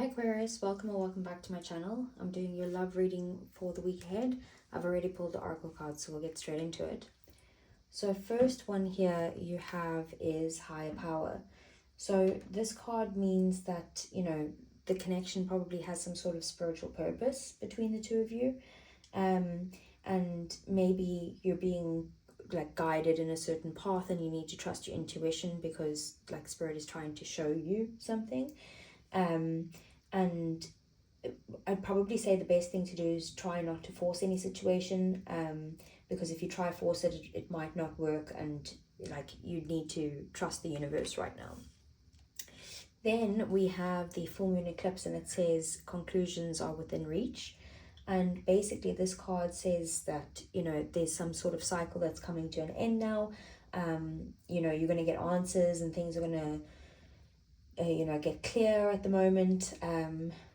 Hi Aquarius, welcome or welcome back to my channel. I'm doing your love reading for the week ahead. I've already pulled the oracle cards, so we'll get straight into it. So first one here you have is higher power. So this card means that, you know, the connection probably has some sort of spiritual purpose between the two of you. And maybe you're being like guided in a certain path and you need to trust your intuition because like spirit is trying to show you something. And I'd probably say the best thing to do is try not to force any situation, because if you try force it, it might not work, and like you need to trust the universe right now. Then we have the full moon eclipse, and it says conclusions are within reach. And basically this card says that, you know, there's some sort of cycle that's coming to an end now. You know, you're going to get answers and things are going to get clear at the moment.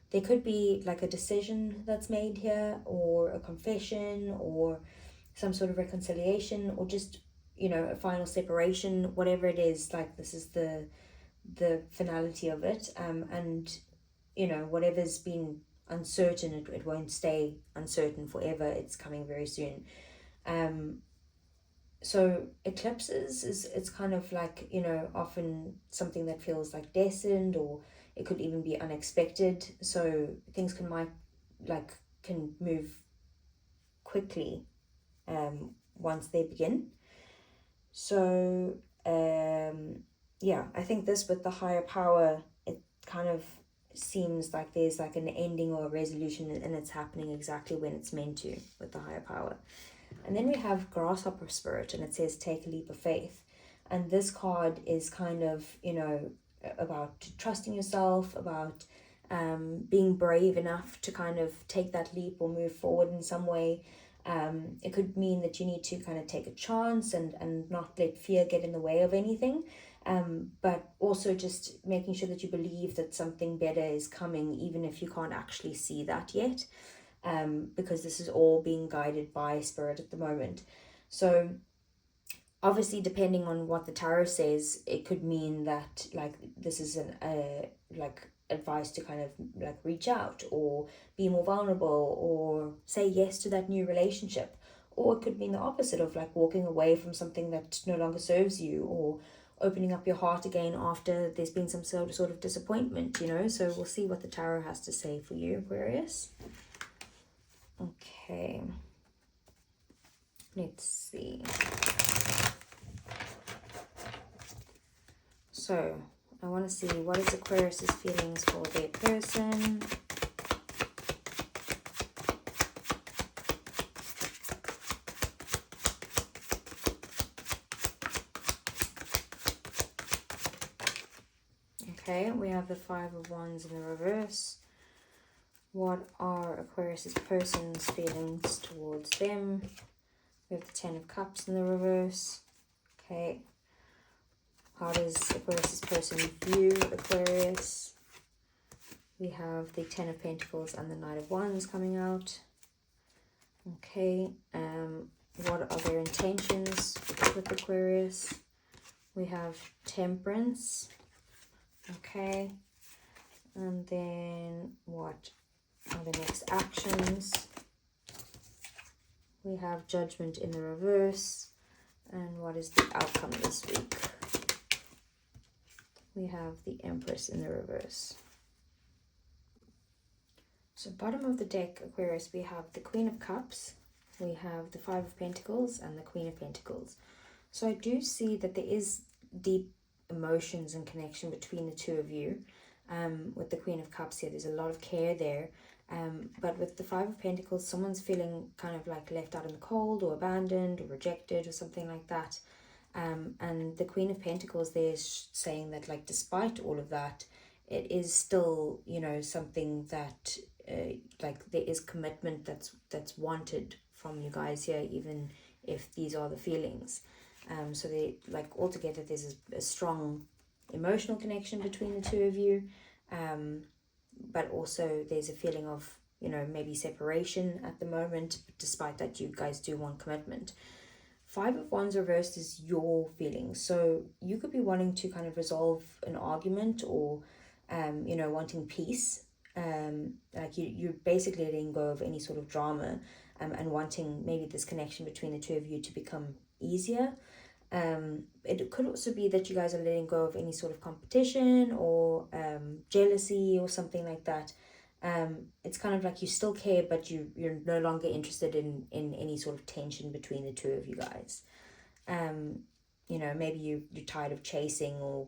There could be like a decision that's made here, or a confession, or some sort of reconciliation, or just, you know, a final separation, whatever it is. Like this is the finality of it. And you know, whatever's been uncertain, it won't stay uncertain forever. It's coming very soon. So eclipses it's kind of like, you know, often something that feels like destined, or it could even be unexpected. So things can move quickly once they begin. So yeah, I think this with the higher power, it kind of seems like there's like an ending or a resolution, and it's happening exactly when it's meant to with the higher power. And then we have grasshopper spirit, and it says take a leap of faith. And this card is kind of, you know, about trusting yourself, about being brave enough to kind of take that leap or move forward in some way. It could mean that you need to kind of take a chance and not let fear get in the way of anything. But also just making sure that you believe that something better is coming, even if you can't actually see that yet. Because this is all being guided by spirit at the moment. So obviously, depending on what the tarot says, it could mean that like this is like advice to kind of like reach out or be more vulnerable or say yes to that new relationship. Or it could mean the opposite of like walking away from something that no longer serves you, or opening up your heart again after there's been some sort of disappointment, you know. So we'll see what the tarot has to say for you, Aquarius. Okay, let's see. So I want to see what is Aquarius's feelings for their person. Okay, we have the Five of Wands in the reverse. What are Aquarius's person's feelings towards them? We have the Ten of Cups in the reverse. Okay. How does Aquarius's person view Aquarius? We have the Ten of Pentacles and the Knight of Wands coming out. Okay. What are their intentions with Aquarius? We have Temperance. Okay. And then what are the next actions? We have Judgment in the reverse. And what is the outcome this week? We have the Empress in the reverse. So bottom of the deck, Aquarius, we have the Queen of Cups, we have the Five of Pentacles, and the Queen of Pentacles. So I do see that there is deep emotions and connection between the two of you. With the Queen of Cups here, there's a lot of care there. But with the Five of Pentacles, someone's feeling kind of like left out in the cold, or abandoned, or rejected, or something like that. And the Queen of Pentacles there is saying that, like, despite all of that, it is still, you know, something that like there is commitment that's wanted from you guys here, even if these are the feelings. So they, like, altogether there's a strong emotional connection between the two of you, but also there's a feeling of, you know, maybe separation at the moment, but despite that you guys do want commitment. Five of Wands reversed is your feelings, so you could be wanting to kind of resolve an argument, or you know, wanting peace, Like you're basically letting go of any sort of drama, and wanting maybe this connection between the two of you to become easier. It could also be that you guys are letting go of any sort of competition or jealousy or something like that. It's kind of like you still care, but you're no longer interested in any sort of tension between the two of you guys. Maybe you're tired of chasing or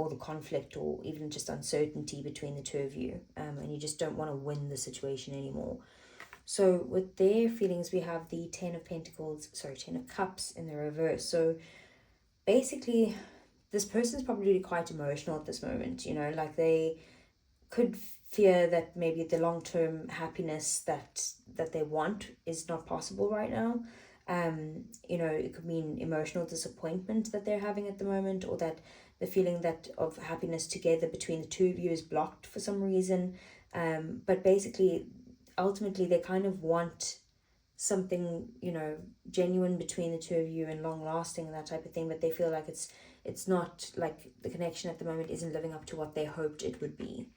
the conflict, or even just uncertainty between the two of you, and you just don't want to win the situation anymore. So with their feelings, we have the Ten of Cups in the reverse. So basically, this person's probably quite emotional at this moment, like they could fear that maybe the long-term happiness that they want is not possible right now. It could mean emotional disappointment that they're having at the moment, or that the feeling that of happiness together between the two of you is blocked for some reason. But basically, ultimately, they kind of want something, genuine between the two of you and long lasting and that type of thing, but they feel like it's not, like the connection at the moment isn't living up to what they hoped it would be.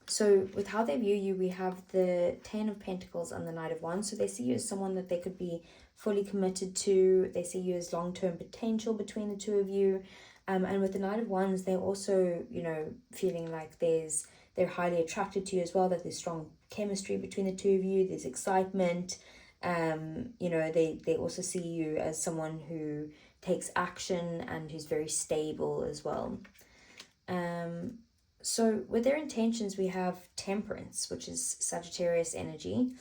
So with how they view you, we have the Ten of Pentacles and the Knight of Wands. So they see you as someone that they could be fully committed to. They see you as long-term potential between the two of you. And with the Knight of Wands, they're also, feeling like they're highly attracted to you as well, that there's strong chemistry between the two of you, there's excitement. They also see you as someone who takes action and who's very stable as well. So with their intentions, we have Temperance, which is Sagittarius energy.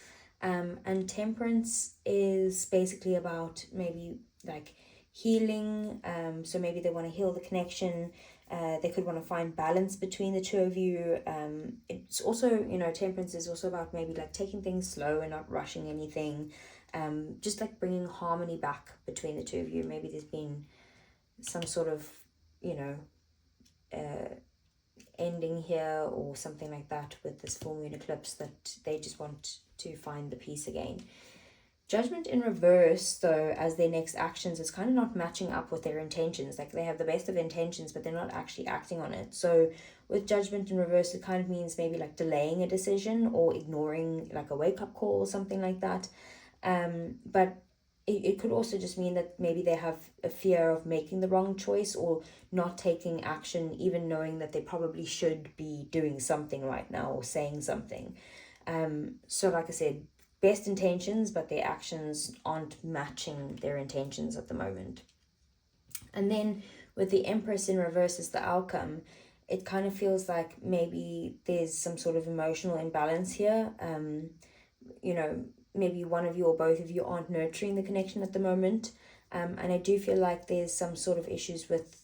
And Temperance is basically about maybe like healing. So maybe they want to heal the connection. They could want to find balance between the two of you. It's also, Temperance is also about maybe like taking things slow and not rushing anything. Just like bringing harmony back between the two of you. Maybe there's been some sort of, ending here or something like that with this full moon eclipse, that they just want to find the peace again. Judgment in reverse, though, as their next actions, is kind of not matching up with their intentions. Like they have the best of intentions, but they're not actually acting on it. So with Judgment in reverse, it kind of means maybe like delaying a decision or ignoring like a wake-up call or something like that. But it could also just mean that maybe they have a fear of making the wrong choice or not taking action, even knowing that they probably should be doing something right now or saying something. So like I said, best intentions, but their actions aren't matching their intentions at the moment. And then with the Empress in reverse as the outcome, it kind of feels like maybe there's some sort of emotional imbalance here. Maybe one of you or both of you aren't nurturing the connection at the moment. And I do feel like there's some sort of issues with,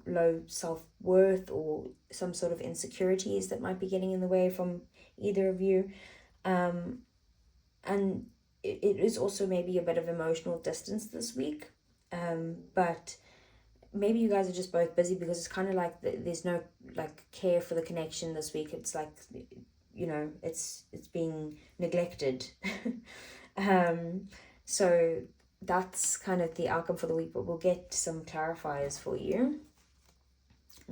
low self-worth or some sort of insecurities that might be getting in the way from either of you. And it is also maybe a bit of emotional distance this week. But maybe you guys are just both busy, because it's kind of like there's no like care for the connection this week. It's like, it's being neglected. So that's kind of the outcome for the week, but we'll get some clarifiers for you.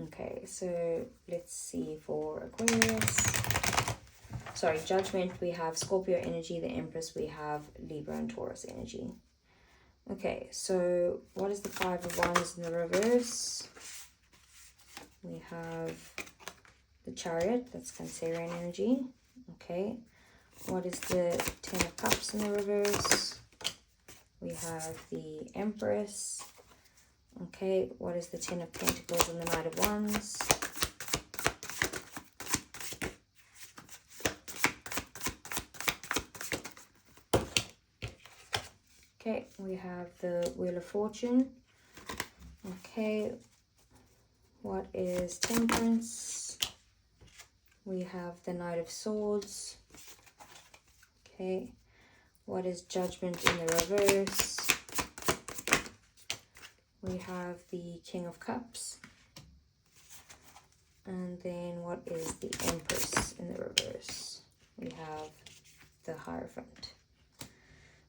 Okay, so let's see for Aquarius. Sorry, Judgment, we have Scorpio energy. The Empress, we have Libra and Taurus energy. Okay, so what is the Five of Wands in the reverse? We have the Chariot, that's Cancerian energy. Okay, what is the Ten of Cups in the reverse? We have the Empress. Okay, what is the Ten of Pentacles and the Knight of Wands? Okay, we have the Wheel of Fortune. Okay, what is Temperance? We have the Knight of Swords. Okay, what is Judgment in the reverse? We have the King of Cups. And then what is the Empress in the reverse? We have the Hierophant.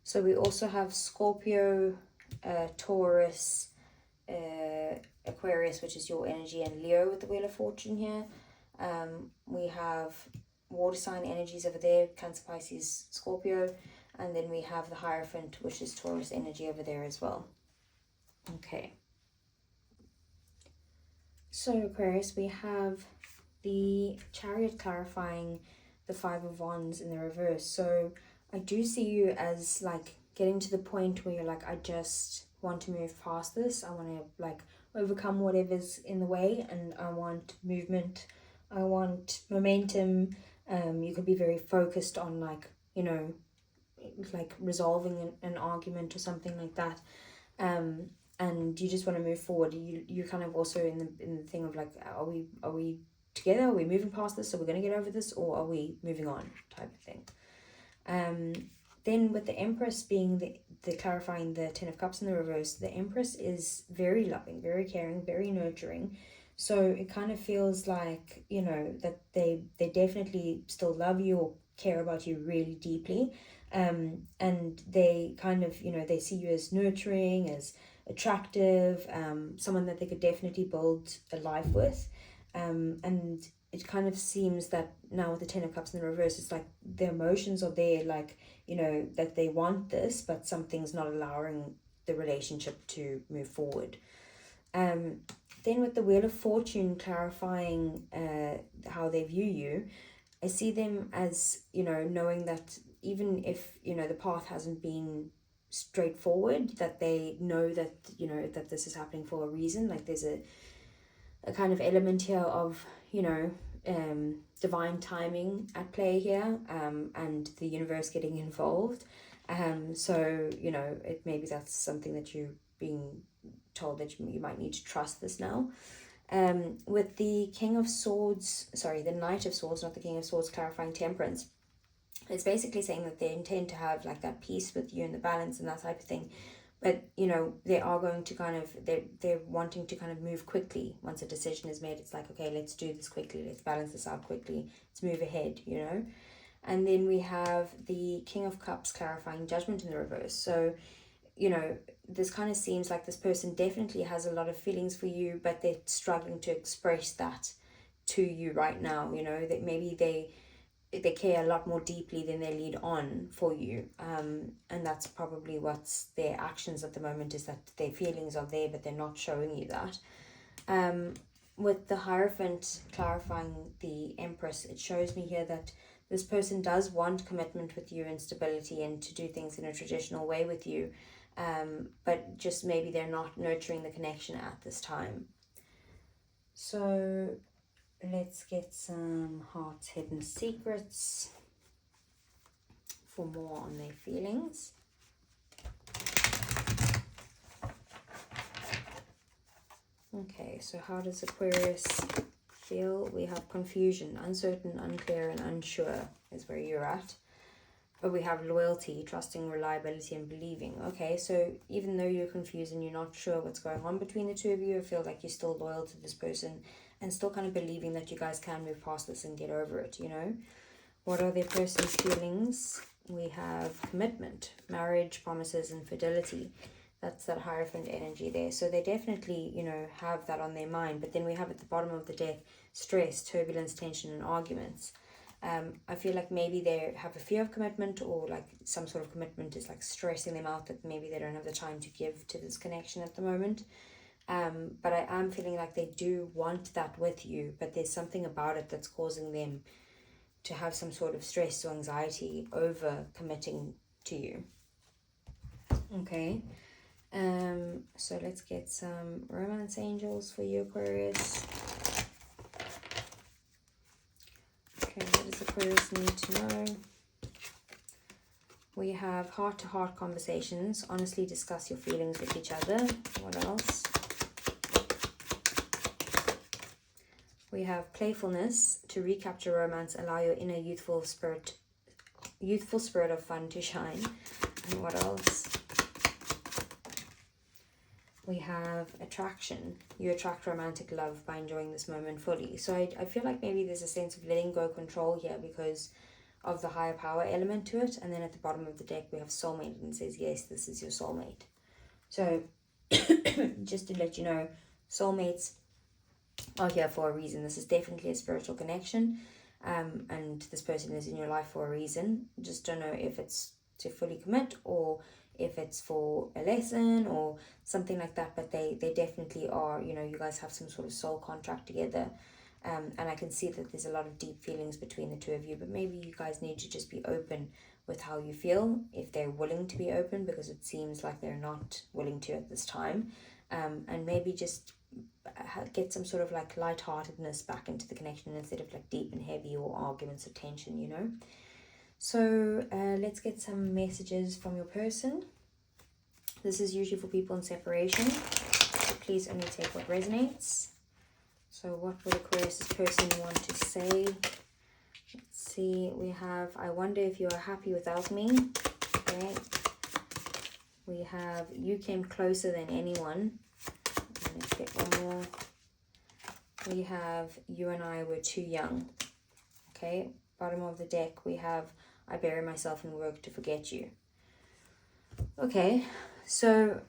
So we also have Scorpio, Taurus, Aquarius, which is your energy, and Leo with the Wheel of Fortune here. We have water sign energies over there, Cancer, Pisces, Scorpio, and then we have the Hierophant, which is Taurus energy over there as well. Okay. So Aquarius, we have the Chariot clarifying the Five of Wands in the reverse. So I do see you as like getting to the point where you're like, I just want to move past this. I want to like overcome whatever's in the way, and I want movement. I want momentum. You could be very focused on like, you know, like resolving an argument or something like that. And you just want to move forward. You're kind of also in the thing of like, are we together? Are we moving past this? Are we going to get over this, or are we moving on? Type of thing. Then with the Empress being the clarifying the Ten of Cups in the reverse, the Empress is very loving, very caring, very nurturing. So it kind of feels like, you know, that they definitely still love you or care about you really deeply. And they kind of, you know, they see you as nurturing, as attractive, someone that they could definitely build a life with. And it kind of seems that now with the Ten of Cups in the reverse, it's like the emotions are there, like, you know, that they want this, but something's not allowing the relationship to move forward. Then with the Wheel of Fortune clarifying how they view you, I see them as, you know, knowing that even if, you know, the path hasn't been straightforward, that they know that, you know, that this is happening for a reason. Like there's a kind of element here of, you know, divine timing at play here, and the universe getting involved. So, you know, maybe that's something that you're being told that you might need to trust this now. With the King of Swords, sorry, the Knight of Swords, not the King of Swords, clarifying Temperance, it's basically saying that they intend to have like that peace with you and the balance and that type of thing. But, you know, they are going to kind of, they're wanting to kind of move quickly. Once a decision is made, it's like, okay, let's do this quickly. Let's balance this out quickly. Let's move ahead, you know. And then we have the King of Cups clarifying Judgment in the reverse. So, you know, this kind of seems like this person definitely has a lot of feelings for you, but they're struggling to express that to you right now. You know, that maybe they care a lot more deeply than they lead on for you, and that's probably what's their actions at the moment, is that their feelings are there but they're not showing you that. With the Hierophant clarifying the Empress, it shows me here that this person does want commitment with you and stability and to do things in a traditional way with you, but just maybe they're not nurturing the connection at this time. So let's get some Heart's Hidden Secrets for more on their feelings. Okay, so how does Aquarius feel? We have confusion, uncertain, unclear, and unsure is where you're at. But we have loyalty, trusting, reliability, and believing. Okay, so even though you're confused and you're not sure what's going on between the two of you, I feel like you're still loyal to this person and still kind of believing that you guys can move past this and get over it, you know? What are their person's feelings? We have commitment, marriage, promises, and fidelity. That's that Hierophant energy there. So they definitely, you know, have that on their mind. But then we have at the bottom of the deck, stress, turbulence, tension, and arguments. I feel like maybe they have a fear of commitment, or like some sort of commitment is like stressing them out, that maybe they don't have the time to give to this connection at the moment. But I am feeling like they do want that with you, but there's something about it that's causing them to have some sort of stress or anxiety over committing to you. Okay. So let's get some romance angels for you, Aquarius. Okay, what does Aquarius need to know? We have heart-to-heart conversations. Honestly discuss your feelings with each other. What else? We have playfulness. To recapture romance, allow your inner youthful spirit of fun to shine. And what else? We have attraction. You attract romantic love by enjoying this moment fully. So I feel like maybe there's a sense of letting go control here because of the higher power element to it. And then at the bottom of the deck, we have soulmate, and it says, yes, this is your soulmate. So just to let you know, soulmates are here for a reason. This is definitely a spiritual connection, and this person is in your life for a reason. Just don't know if it's to fully commit or if it's for a lesson or something like that, but they definitely are, you know, you guys have some sort of soul contract together. And I can see that there's a lot of deep feelings between the two of you, but maybe you guys need to just be open with how you feel, if they're willing to be open, because it seems like they're not willing to at this time. And maybe just get some sort of like lightheartedness back into the connection instead of like deep and heavy or arguments or tension, you know. So let's get some messages from your person. This is usually for people in separation, so please only take what resonates. So what would Aquarius' person want to say? Let's see, we have, I wonder if you are happy without me. Okay. We have, you came closer than anyone. Let's get one more. We have, you and I were too young. Okay, bottom of the deck, we have, I bury myself in work to forget you. Okay, so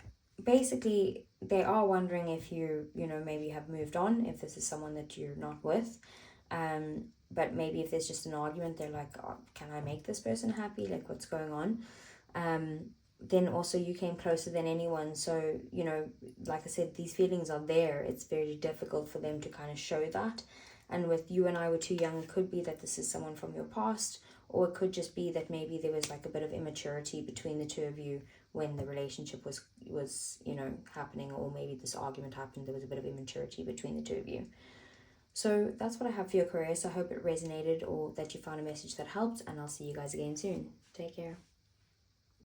basically they are wondering if you know, maybe have moved on, if this is someone that you're not with. But maybe if there's just an argument, they're like, oh, can I make this person happy? Like, what's going on? Then also you came closer than anyone. So, you know, like I said, these feelings are there. It's very difficult for them to kind of show that. And with you and I were too young, it could be that this is someone from your past, or it could just be that maybe there was like a bit of immaturity between the two of you when the relationship was you know, happening, or maybe this argument happened, there was a bit of immaturity between the two of you. So that's what I have for you, Aquarius. I hope it resonated or that you found a message that helped, and I'll see you guys again soon. Take care.